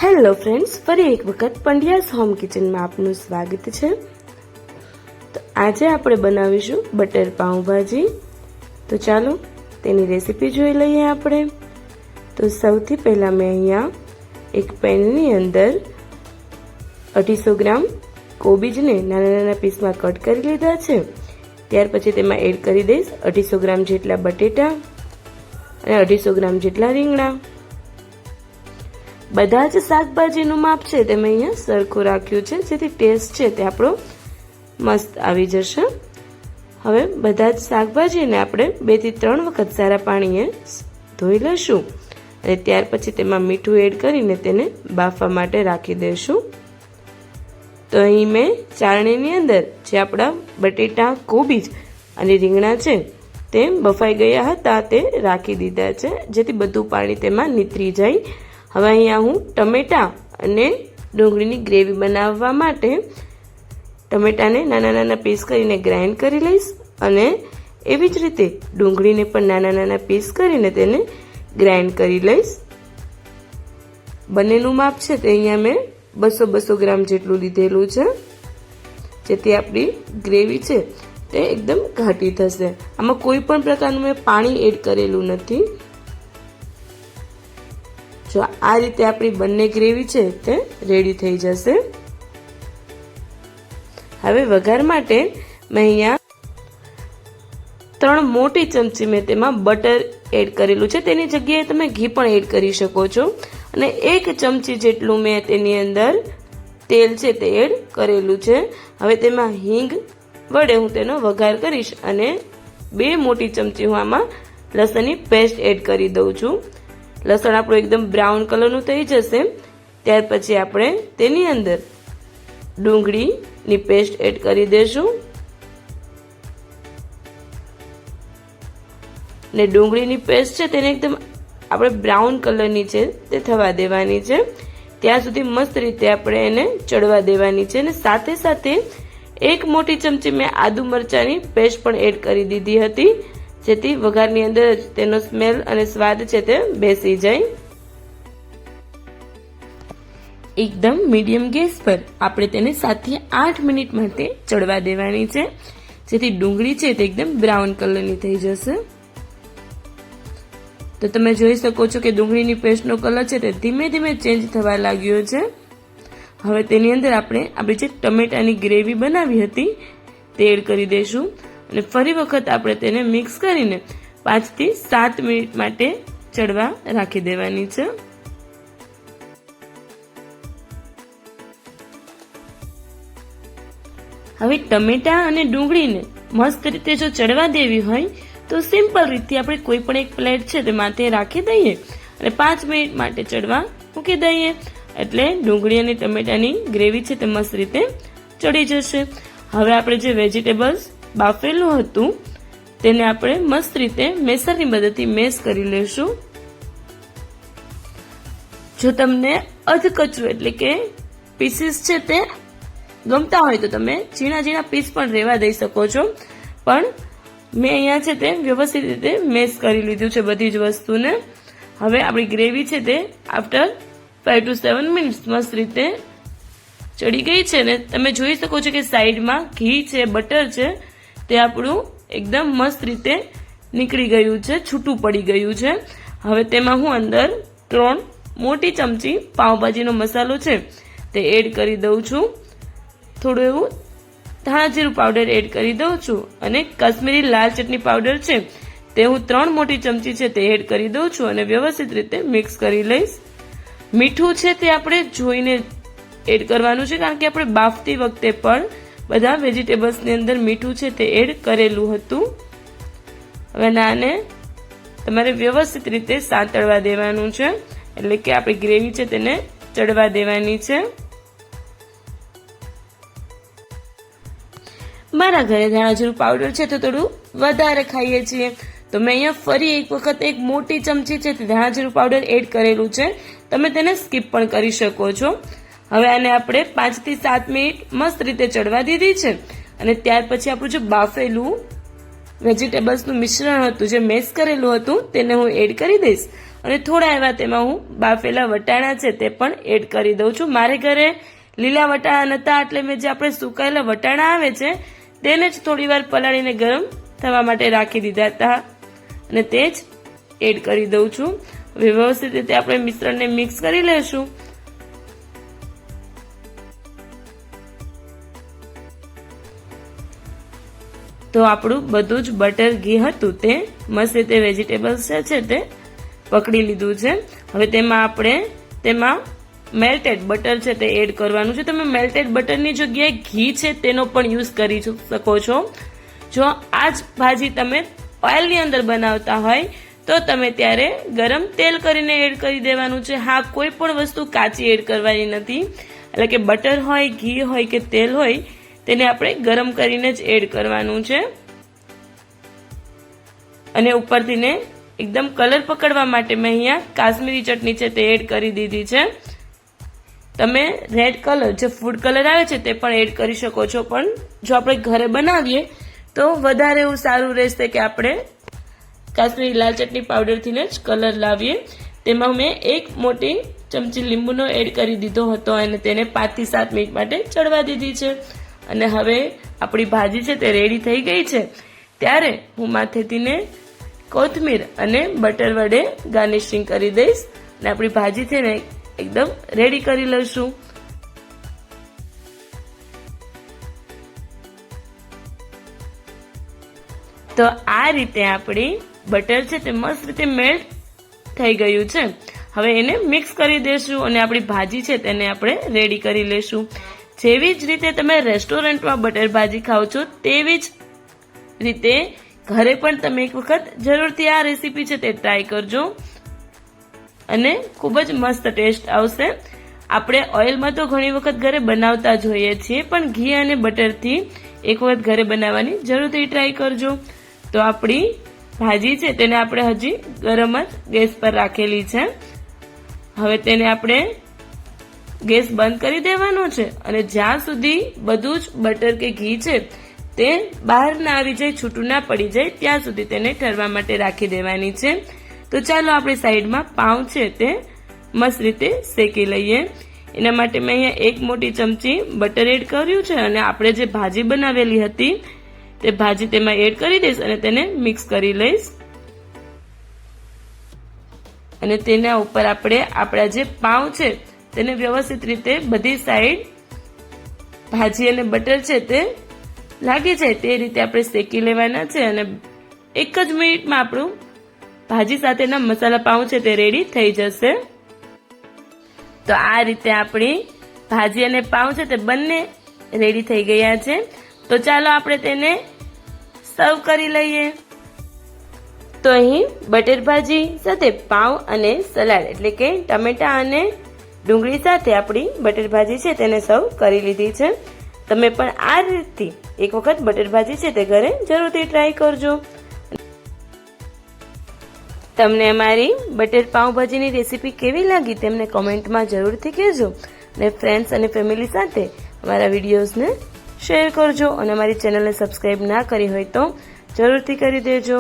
Hello friends, ફરી એક વખત પંડ્યાસ હોમ કિચનમાં આપનું સ્વાગત છે। તો આજે આપણે બનાવીશું બટર પાઉંભાજી। તો ચાલો તેની રેસીપી જોઈ લઈએ આપણે। તો સૌથી પહેલાં મેં અહીંયા એક પેનની અંદર 250 ગ્રામ કોબીજને નાના નાના પીસમાં કટ કરી લીધા છે। ત્યાર પછી તેમાં એડ કરી દઈશ 250 ગ્રામ જેટલા બટેટા અને 250 ગ્રામ જેટલા રીંગણા। બધા જ શાકભાજીનું માપ છે તે મેં અહીંયા સરખું રાખ્યું છે, જેથી ટેસ્ટ છે તે આપણો મસ્ત આવી જશે। હવે બધા જ શાકભાજીને આપણે 2 થી 3 વખત સારા પાણીએ ધોઈ લઈશું અને ત્યાર પછી તેમાં મીઠું એડ કરીને તેને બાફવા માટે રાખી દઈશું। તો અહીં મેં ચાળણીની અંદર જે આપણા બટેટા, કોબીજ અને રીંગણા છે તે બફાઈ ગયા હતા તે રાખી દીધા છે, જેથી બધું પાણી તેમાં નીતરી જાય। હવે અહીંયા હું ટમેટા અને ડુંગળીની ગ્રેવી બનાવવા માટે ટમેટાને નાના નાના પીસ કરીને ગ્રાઇન્ડ કરી લઈશ અને એવી જ રીતે ડુંગળીને પણ નાના નાના પીસ કરીને તેને ગ્રાઇન્ડ કરી લઈશ। બંનેનું માપ છે તે અહીંયા મેં 200 ગ્રામ જેટલું લીધેલું છે, જેથી આપણી ગ્રેવી છે તે એકદમ ઘાટી થશે। આમાં કોઈ પણ પ્રકારનું મેં પાણી એડ કરેલું નથી। જો આ રીતે આપણી બંને ગ્રેવી છે તે રેડી થઈ જશે। હવે વઘાર માટે મેં અહીંયા 3 મોટી ચમચી મેં તેમાં બટર એડ કરેલું છે, તેની જગ્યાએ તમે ઘી પણ એડ કરી શકો છો અને 1 ચમચી જેટલું મેં તેની અંદર તેલ છે તે એડ કરેલું છે। હવે તેમાં હિંગ વડે હું તેનો વઘાર કરીશ અને 2 મોટી ચમચી હું આમાં લસણની પેસ્ટ એડ કરી દઉં છું। લસણ આપણું એકદમ બ્રાઉન કલરનું થઈ જશે ત્યાર પછી આપણે તેની અંદર ડુંગળીની પેસ્ટ એડ કરી દઈશું ને ડુંગળીની પેસ્ટ છે તેને એકદમ આપણે બ્રાઉન કલરની છે તે થવા દેવાની છે, ત્યાં સુધી મસ્ત રીતે આપણે એને ચડવા દેવાની છે। અને સાથે સાથે 1 મોટી ચમચી મેં આદુ મરચાંની પેસ્ટ પણ એડ કરી દીધી હતી, જેથી વઘારની અંદર જ તેનો સ્મેલ અને સ્વાદ છે તે બેસી જાય। એકદમ મીડિયમ ગેસ પર આપણે તેને 7 થી 8 મિનિટ માટે ચડવા દેવાની છે, જેથી ડુંગળી છે તે એકદમ બ્રાઉન કલરની થઈ જશે। તો તમે જોઈ શકો છો કે ડુંગળીની પેસ્ટનો કલર છે તે ધીમે ધીમે ચેન્જ થવા લાગ્યો છે। હવે તેની અંદર આપણે આપણી જે ટમેટાની ગ્રેવી બનાવી હતી તે એડ કરી દઈશું અને ફરી વખત આપણે તેને મિક્સ કરીને 5 થી 7 મિનિટ માટે ચડવા રાખી દેવાની છે। હવે ટમેટા અને ડુંગળીને મસ્ત રીતે જો ચડવા દેવી હોય તો સિમ્પલ રીતે આપણે કોઈ પણ એક પ્લેટ છે તે માથે રાખી દઈએ અને 5 મિનિટ માટે ચડવા મૂકી દઈએ, એટલે ડુંગળી અને ટમેટાની ગ્રેવી છે તે મસ્ત રીતે ચડી જશે। હવે આપણે જે વેજીટેબલ્સ બાફેલું હતું તેને આપણે મસ્ત રીતે મેસરની મદદથી મેશ કરી લેશું। જો તમને અધકચરું એટલે કે પીસીસ છે તે ગમતા હોય તો તમે ઝીણા ઝીણા પીસ પણ રહેવા દઈ શકો છો, પણ મેં અહીંયા છે તે વ્યવસ્થિત રીતે મેશ કરી લીધું છે બધી જ વસ્તુને। હવે આપણી ગ્રેવી છે તે આફ્ટર 5 to 7 મિનિટ્સ મસ્ત રીતે ચડી ગઈ છે ને તમે જોઈ શકો છો કે સાઈડમાં ઘી છે, બટર છે તે આપણું એકદમ મસ્ત રીતે નીકળી ગયું છે, છૂટું પડી ગયું છે। હવે તેમાં હું અંદર 3 મોટી ચમચી પાવભાજીનો મસાલો છે તે એડ કરી દઉં છું, થોડું એવું ધાણા જીરું પાવડર એડ કરી દઉં છું અને કાશ્મીરી લાલ ચટણી પાવડર છે તે હું 3 મોટી ચમચી છે તે એડ કરી દઉં છું અને વ્યવસ્થિત રીતે મિક્સ કરી લઈશ। મીઠું છે તે આપણે જોઈને એડ કરવાનું છે, કારણ કે આપણે બાફતી વખતે પણ બધા વેજીટેબલ્સની અંદર મીઠું છે તે એડ કરેલું હતું। હવે આને તમારે વ્યવસ્થિત રીતે સાંતળવા દેવાનું છે, એટલે કે આપણી ગ્રેવી છે તેને ચડવા દેવાની છે। મારા ઘરે ધાણા જીરું પાવડર છે તો થોડું વધારે ખાઈએ છીએ, તો મેં અહીંયા ફરી એક વખત 1 મોટી ચમચી છે તે ધાણા જીરું પાવડર એડ કરેલું છે, તમે તેને સ્કીપ પણ કરી શકો છો। હવે આને આપણે 5 થી 7 મિનિટ મસ્ત રીતે ચડવા દીધી છે અને ત્યાર પછી આપણું જે બાફેલું વેજીટેબલ્સનું મિશ્રણ હતું જે મેશ કરેલું હતું તેને હું એડ કરી દઈશ અને થોડા એવા તેમાં હું બાફેલા વટાણા છે તે પણ એડ કરી દઉં છું. મારે ઘરે લીલા વટાણા નહોતા એટલે મેં જે આપણે સુકાયેલા વટાણા આવે છે તેને જ થોડી વાર પલાળીને ગરમ થવા માટે રાખી દીધા હતા અને તે જ એડ કરી દઉં છું. હવે વ્યવસ્થિત રીતે આપણે મિશ્રણને મિક્સ કરી લેશું. તો આપણું બધું જ બટર ઘી હતું તે મસ્ત રીતે વેજીટેબલ્સ છે તે પકડી લીધું છે. હવે તેમાં મેલ્ટેડ બટર છે તે એડ કરવાનું છે. તમે મેલ્ટેડ બટરની જગ્યાએ ઘી છે તેનો પણ યુઝ કરી શકો છો. જો આ જ ભાજી તમે ઓઇલની અંદર બનાવતા હોય તો તમે ત્યારે ગરમ તેલ કરીને એડ કરી દેવાનું છે. હા, કોઈ પણ વસ્તુ કાચી એડ કરવાની નથી, એટલે કે બટર હોય, ઘી હોય કે તેલ હોય તેને આપણે ગરમ કરીને જ એડ કરવાનું છે. અને ઉપરથી ને એકદમ કલર પકડવા માટે મેં અહીંયા કાશ્મીરી ચટણી છે તે એડ કરી દીધી છે. તમે રેડ કલર જે ફૂડ કલર આવે છે તે પણ એડ કરી શકો છો, પણ જો આપણે ઘરે બનાવીએ તો વધારે એવું સારું રહેશે કે આપણે કાશ્મીરી લાલ ચટણી પાવડરથી જ કલર લાવીએ. તેમાં મેં 1 મોટી ચમચી લીંબુનો એડ કરી દીધો હતો અને તેને 5 થી 7 મિનિટ માટે ચડવા દીધી છે. અને હવે આપણી ભાજી છે તે રેડી થઈ ગઈ છે. ત્યારે હું માથેથી કોથમીર અને બટર વડે ગાર્નિશિંગ કરી દઈશ અને આપણી ભાજી છે ને એકદમ રેડી કરી લઈશું. તો આ રીતે આપણી બટર છે તે મસ્ત રીતે મેલ્ટ થઈ ગયું છે. હવે એને મિક્સ કરી દેશું અને આપણી ભાજી છે તેને આપણે રેડી કરી લેશું. જેવી જ રીતે તમે રેસ્ટોરન્ટમાં બટર ભાજી ખાઓ છો તેવી જ રીતે ઘરે પણ તમે એક વખત જરૂરથી આ રેસીપી છે તે ટ્રાય કરજો અને ખૂબ જ મસ્ત ટેસ્ટ આવશે. આપણે ઓઇલમાં તો ઘણી વખત ઘરે બનાવતા જ હોઈએ છીએ, પણ ઘી અને બટરથી એક વખત ઘરે બનાવવાની જરૂરથી ટ્રાય કરજો. તો આપણી ભાજી છે તેને આપણે હજી ગરમ જ ગેસ પર રાખેલી છે. હવે તેને આપણે ગેસ બંધ કરી દેવાનો છે અને જ્યાં સુધી બધું જ બટર કે ઘી છે તે બહાર ના આવી જાય, છૂટું ના પડી જાય ત્યાં સુધી તેને ઠરવા માટે રાખી દેવાની છે. તો ચાલો આપણે સાઈડમાં પાઉં છે તે મસ્ત રીતે શેકી લઈએ. એના માટે મેં અહીંયા 1 મોટી ચમચી બટર એડ કર્યું છે અને આપણે જે ભાજી બનાવેલી હતી તે ભાજી તેમાં એડ કરી દઈશ અને તેને મિક્સ કરી લઈશ. અને તેના ઉપર આપણે આપણા જે પાઉં છે તેને વ્યવસ્થિત રીતે બધી સાઈડ ભાજી અને બટર છે તે લાગી જાય તે રીતે આપણે શેકી લેવાના છે અને 1 જ મિનિટમાં આપણું ભાજી સાથેના મસાલા પાઉં છે તે રેડી થઈ જશે. તો આ રીતે આપણી ભાજી અને પાઉં છે તે બંને રેડી થઈ ગયા છે. તો ચાલો આપણે તેને સર્વ કરી લઈએ. તો અહીં બટર ભાજી સાથે પાઉં અને સલાડ એટલે કે ટમેટા અને ડુંગળી સાથે આપણી બટર ભાજી છે તેને સર્વ કરી લીધી છે. તમે પણ આ રીતથી એક વખત બટર ભાજી છે તે ઘરે જરૂરથી ટ્રાય કરજો. તમને અમારી બટર પાઉંભાજીની રેસીપી કેવી લાગી તેમને કોમેન્ટમાં જરૂરથી કહેજો અને ફ્રેન્ડ્સ અને ફેમિલી સાથે અમારા વિડીયોઝને શેર કરજો અને અમારી ચેનલને સબસ્ક્રાઈબ ના કરી હોય તો જરૂરથી કરી દેજો.